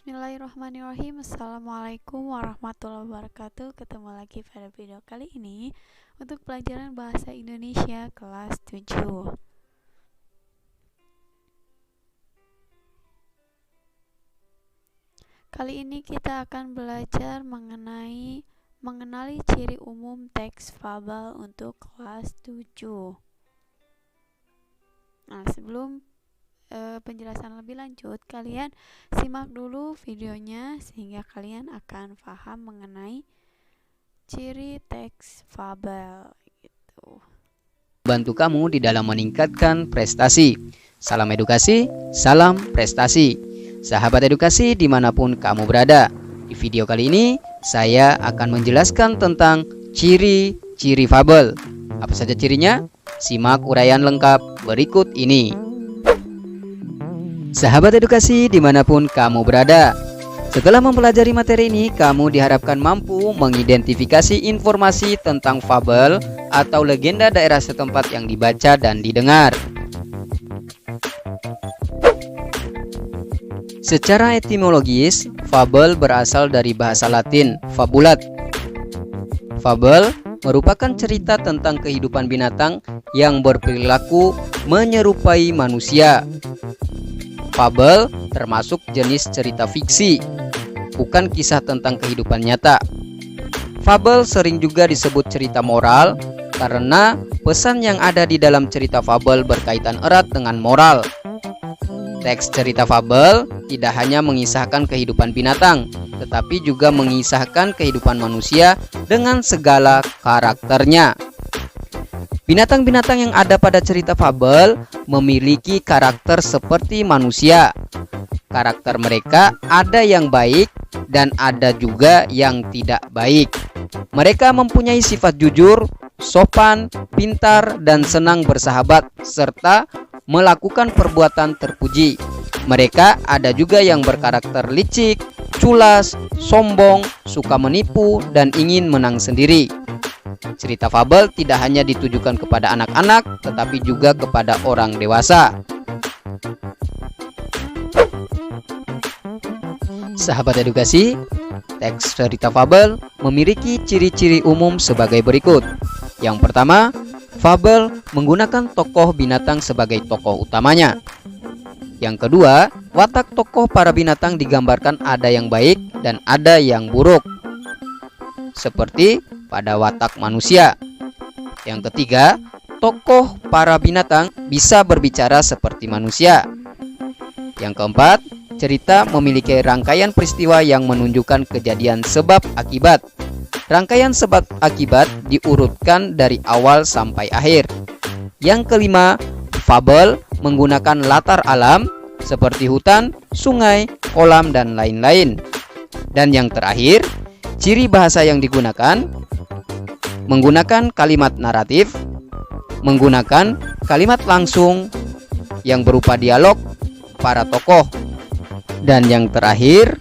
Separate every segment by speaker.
Speaker 1: Bismillahirrahmanirrahim. Assalamualaikum warahmatullahi wabarakatuh. Ketemu lagi pada video kali ini untuk pelajaran bahasa Indonesia kelas 7. Kali ini kita akan belajar mengenali ciri umum teks fabel untuk kelas 7. Nah, sebelum penjelasan lebih lanjut, kalian simak dulu videonya sehingga kalian akan paham mengenai ciri teks fabel gitu.
Speaker 2: Bantu kamu di dalam meningkatkan prestasi. Salam edukasi, salam prestasi. Sahabat edukasi dimanapun kamu berada. Di video kali ini saya akan menjelaskan tentang ciri-ciri fabel. Apa saja cirinya? Simak uraian lengkap berikut ini. Sahabat edukasi dimanapun kamu berada, setelah mempelajari materi ini, kamu diharapkan mampu mengidentifikasi informasi tentang fabel atau legenda daerah setempat yang dibaca dan didengar. Secara etimologis, fabel berasal dari bahasa Latin fabulat. Fabel merupakan cerita tentang kehidupan binatang yang berperilaku menyerupai manusia. Fabel termasuk jenis cerita fiksi, bukan kisah tentang kehidupan nyata. Fabel sering juga disebut cerita moral karena pesan yang ada di dalam cerita fabel berkaitan erat dengan moral. Teks cerita fabel tidak hanya mengisahkan kehidupan binatang, tetapi juga mengisahkan kehidupan manusia dengan segala karakternya. Binatang-binatang yang ada pada cerita fabel memiliki karakter seperti manusia. Karakter mereka ada yang baik dan ada juga yang tidak baik. Mereka mempunyai sifat jujur, sopan, pintar, dan senang bersahabat, serta melakukan perbuatan terpuji. Mereka ada juga yang berkarakter licik, culas, sombong, suka menipu, dan ingin menang sendiri. Cerita fabel tidak hanya ditujukan kepada anak-anak, tetapi juga kepada orang dewasa. Sahabat edukasi, teks cerita fabel memiliki ciri-ciri umum sebagai berikut. Yang pertama, fabel menggunakan tokoh binatang sebagai tokoh utamanya. Yang kedua, watak tokoh para binatang digambarkan ada yang baik dan ada yang buruk, seperti pada watak manusia. Yang ketiga, tokoh para binatang bisa berbicara seperti manusia. Yang keempat, cerita memiliki rangkaian peristiwa yang menunjukkan kejadian sebab akibat. Rangkaian sebab akibat diurutkan dari awal sampai akhir. Yang kelima, fabel menggunakan latar alam seperti hutan, sungai, kolam, dan lain-lain. Dan yang terakhir, ciri bahasa yang digunakan menggunakan kalimat naratif, menggunakan kalimat langsung yang berupa dialog para tokoh, dan yang terakhir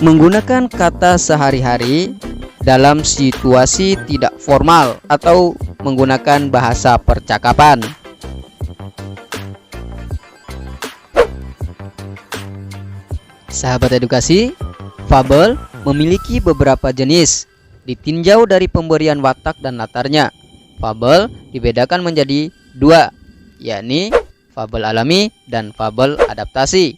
Speaker 2: menggunakan kata sehari-hari dalam situasi tidak formal atau menggunakan bahasa percakapan. Sahabat edukasi, fabel memiliki beberapa jenis. Ditinjau dari pemberian watak dan latarnya, fabel dibedakan menjadi dua, yakni fabel alami dan fabel adaptasi.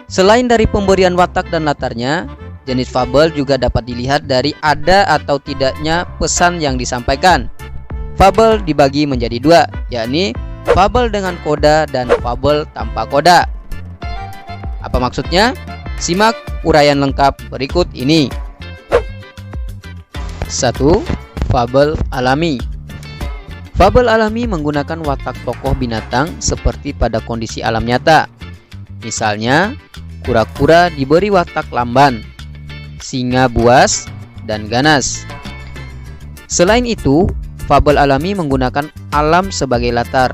Speaker 2: Selain dari pemberian watak dan latarnya, jenis fabel juga dapat dilihat dari ada atau tidaknya pesan yang disampaikan. Fabel dibagi menjadi dua, yakni fabel dengan koda dan fabel tanpa koda. Apa maksudnya? Simak uraian lengkap berikut ini. 1. Fabel alami. Fabel alami menggunakan watak tokoh binatang seperti pada kondisi alam nyata. Misalnya, kura-kura diberi watak lamban, singa buas, dan ganas. Selain itu, fabel alami menggunakan alam sebagai latar,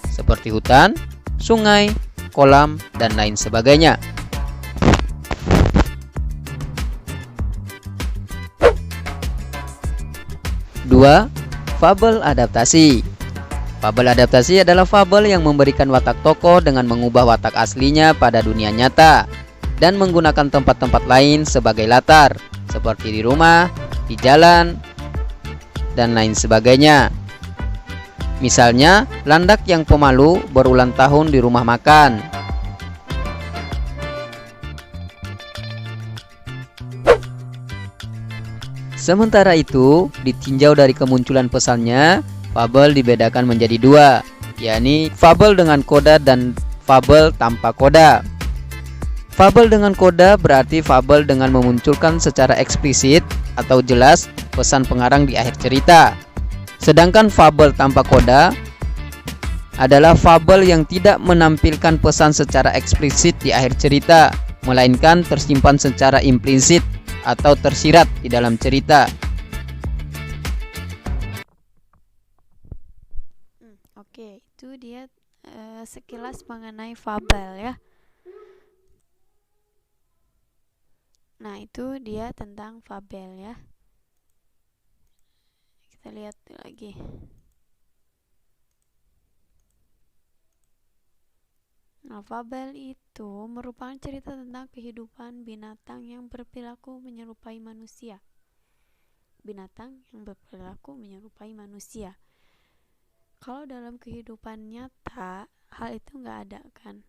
Speaker 2: seperti hutan, sungai, kolam, dan lain sebagainya. 2. Fabel adaptasi. Fabel adaptasi adalah fabel yang memberikan watak tokoh dengan mengubah watak aslinya pada dunia nyata dan menggunakan tempat-tempat lain sebagai latar, seperti di rumah, di jalan, dan lain sebagainya. Misalnya, landak yang pemalu berulang tahun di rumah makan. Sementara itu, ditinjau dari kemunculan pesannya, fabel dibedakan menjadi dua, yakni fabel dengan koda dan fabel tanpa koda. Fabel dengan koda berarti fabel dengan memunculkan secara eksplisit atau jelas pesan pengarang di akhir cerita. Sedangkan fabel tanpa koda adalah fabel yang tidak menampilkan pesan secara eksplisit di akhir cerita, melainkan tersimpan secara implisit atau tersirat di dalam cerita.
Speaker 1: Oke, itu dia sekilas mengenai fabel ya. Nah, itu dia tentang fabel ya. Kita lihat lagi. Nah, fabel itu merupakan cerita tentang kehidupan binatang yang berperilaku menyerupai manusia. Binatang yang berperilaku menyerupai manusia. Kalau dalam kehidupan nyata, hal itu nggak ada kan.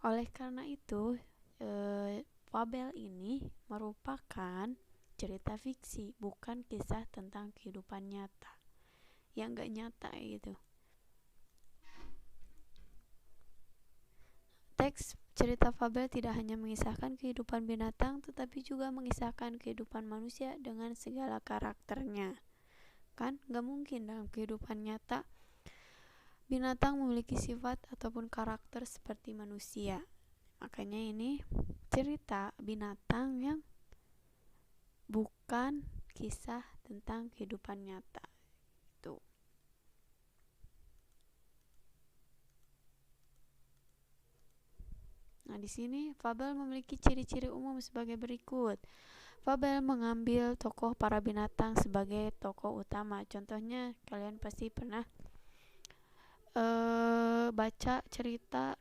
Speaker 1: Oleh karena itu, fabel ini merupakan cerita fiksi, bukan kisah tentang kehidupan nyata. Yang nggak nyata gitu. Teks cerita fabel tidak hanya mengisahkan kehidupan binatang, tetapi juga mengisahkan kehidupan manusia dengan segala karakternya. Kan gak mungkin dalam kehidupan nyata binatang memiliki sifat ataupun karakter seperti manusia. Makanya ini cerita binatang yang bukan kisah tentang kehidupan nyata. Tuh. Nah, di sini fabel memiliki ciri-ciri umum sebagai berikut. Fabel mengambil tokoh para binatang sebagai tokoh utama. Contohnya, kalian pasti pernah baca cerita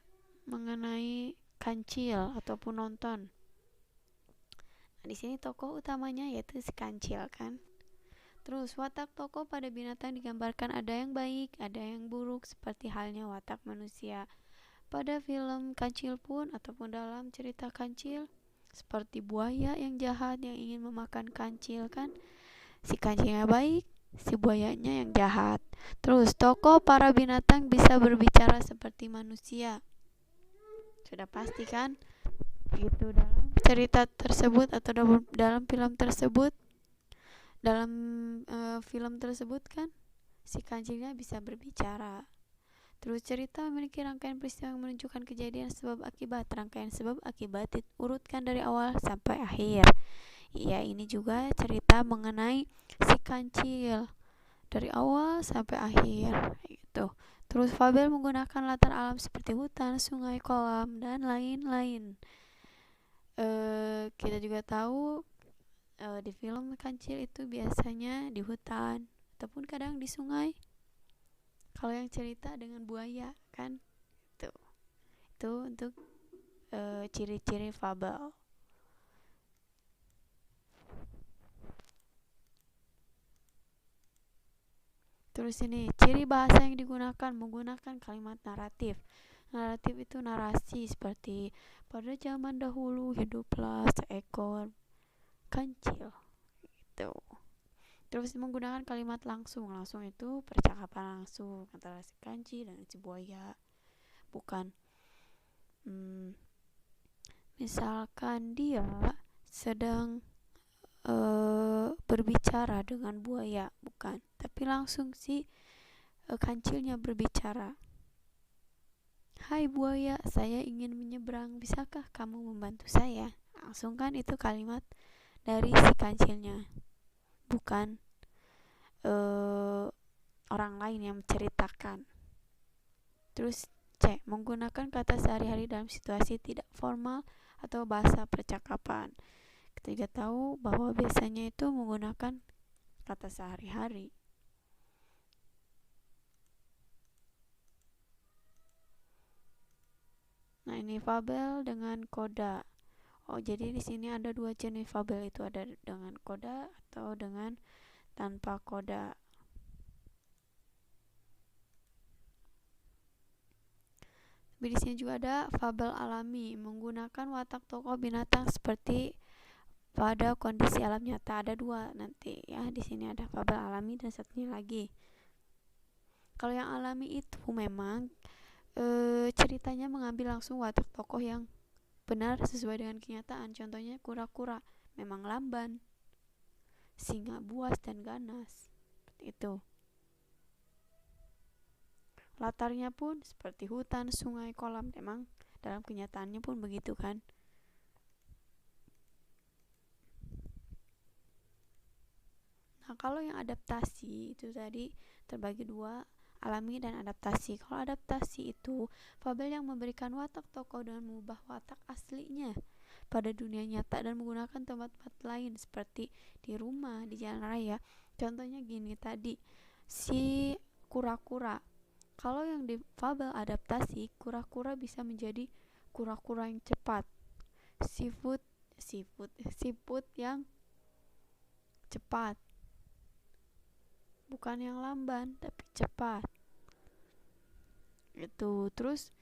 Speaker 1: mengenai kancil ataupun nonton. Nah, di sini tokoh utamanya yaitu si kancil kan. Terus watak tokoh pada binatang digambarkan ada yang baik, ada yang buruk, seperti halnya watak manusia. Pada film Kancil pun ataupun dalam cerita Kancil, seperti buaya yang jahat yang ingin memakan kancil kan, si kancilnya baik, si buayanya yang jahat. Terus tokoh para binatang bisa berbicara seperti manusia, sudah pasti kan, itu dalam cerita tersebut atau dalam film tersebut, dalam film tersebut kan si kancilnya bisa berbicara. Terus cerita memiliki rangkaian peristiwa yang menunjukkan kejadian sebab akibat. Rangkaian sebab akibat diurutkan dari awal sampai akhir. Ya, ini juga cerita mengenai si kancil dari awal sampai akhir gitu. Terus fabel menggunakan latar alam seperti hutan, sungai, kolam, dan lain-lain. Kita juga tahu di film Kancil itu biasanya di hutan ataupun kadang di sungai. Kalau yang cerita dengan buaya kan, itu untuk ciri-ciri fabel. Terus ini ciri bahasa yang digunakan, menggunakan kalimat naratif. Naratif itu narasi, seperti pada zaman dahulu hiduplah seekor kancil gitu. Terus menggunakan kalimat langsung. Langsung itu percakapan langsung antara si kancil dan si buaya. Bukan misalkan dia sedang berbicara dengan buaya, bukan, tapi langsung si kancilnya berbicara. Hai buaya, saya ingin menyeberang, bisakah kamu membantu saya? Langsung kan itu kalimat dari si kancilnya, bukan orang lain yang menceritakan. Terus C, menggunakan kata sehari-hari dalam situasi tidak formal atau bahasa percakapan. Kita juga tahu bahwa biasanya itu menggunakan kata-kata sehari-hari. Nah, ini fabel dengan koda. Oh, jadi di sini ada dua jenis fabel, itu ada dengan koda atau dengan tanpa koda. Tapi di sini juga ada fabel alami, menggunakan watak tokoh binatang seperti pada kondisi alam nyata. Ada dua nanti ya, di sini ada fabel alami dan satunya lagi. Kalau yang alami itu memang ceritanya mengambil langsung watak tokoh yang benar sesuai dengan kenyataan. Contohnya kura-kura memang lamban, singa buas dan ganas, seperti itu. Latarnya pun seperti hutan, sungai, kolam, memang dalam kenyataannya pun begitu kan. Nah, kalau yang adaptasi itu tadi terbagi dua, alami dan adaptasi. Kalau adaptasi itu fabel yang memberikan watak tokoh dengan mengubah watak aslinya pada dunia nyata dan menggunakan tempat-tempat lain seperti di rumah, di jalan raya. Contohnya gini tadi, si kura-kura. Kalau yang di fabel adaptasi, kura-kura bisa menjadi kura-kura yang cepat. Siput yang cepat. Bukan yang lamban tapi cepat. Itu terus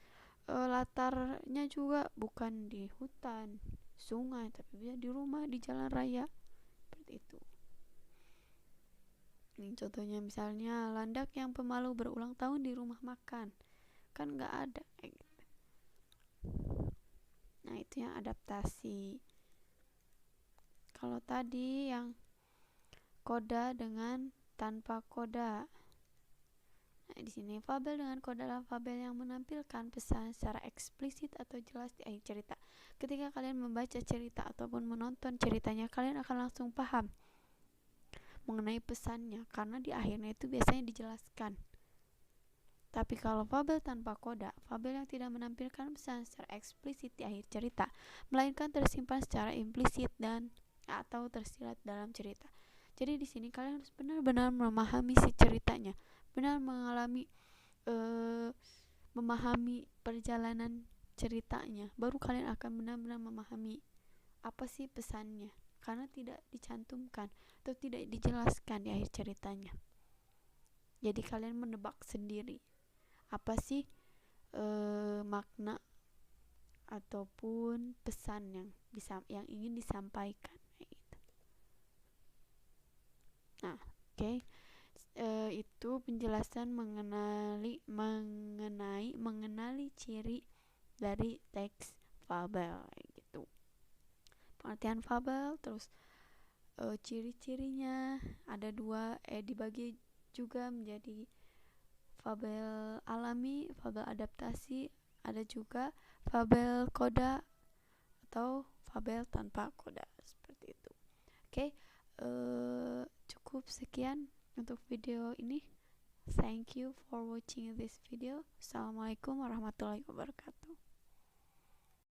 Speaker 1: latarnya juga bukan di hutan, sungai, tapi bisa di rumah, di jalan raya, seperti itu. Ini contohnya misalnya landak yang pemalu berulang tahun di rumah makan, kan nggak ada kayak gitu. Nah, itu yang adaptasi. Kalau tadi yang koda dengan tanpa koda. Nah, di sini fabel dengan koda adalah fabel yang menampilkan pesan secara eksplisit atau jelas di akhir cerita. Ketika kalian membaca cerita ataupun menonton ceritanya, kalian akan langsung paham mengenai pesannya karena di akhirnya itu biasanya dijelaskan. Tapi kalau fabel tanpa koda, fabel yang tidak menampilkan pesan secara eksplisit di akhir cerita, melainkan tersimpan secara implisit dan atau tersirat dalam cerita. Jadi di sini kalian harus benar-benar memahami si ceritanya, benar mengalami memahami perjalanan ceritanya, baru kalian akan benar-benar memahami apa sih pesannya, karena tidak dicantumkan atau tidak dijelaskan di akhir ceritanya. Jadi kalian menebak sendiri apa sih makna ataupun pesan yang ingin disampaikan. Nah, oke. Itu penjelasan mengenali ciri dari teks fabel gitu. Pengertian fabel, terus ciri-cirinya ada dua, dibagi juga menjadi fabel alami, fabel adaptasi, ada juga fabel koda atau fabel tanpa koda, seperti itu. Oke. Cukup sekian untuk video ini. Thank you for watching this video. Assalamualaikum warahmatullahi wabarakatuh.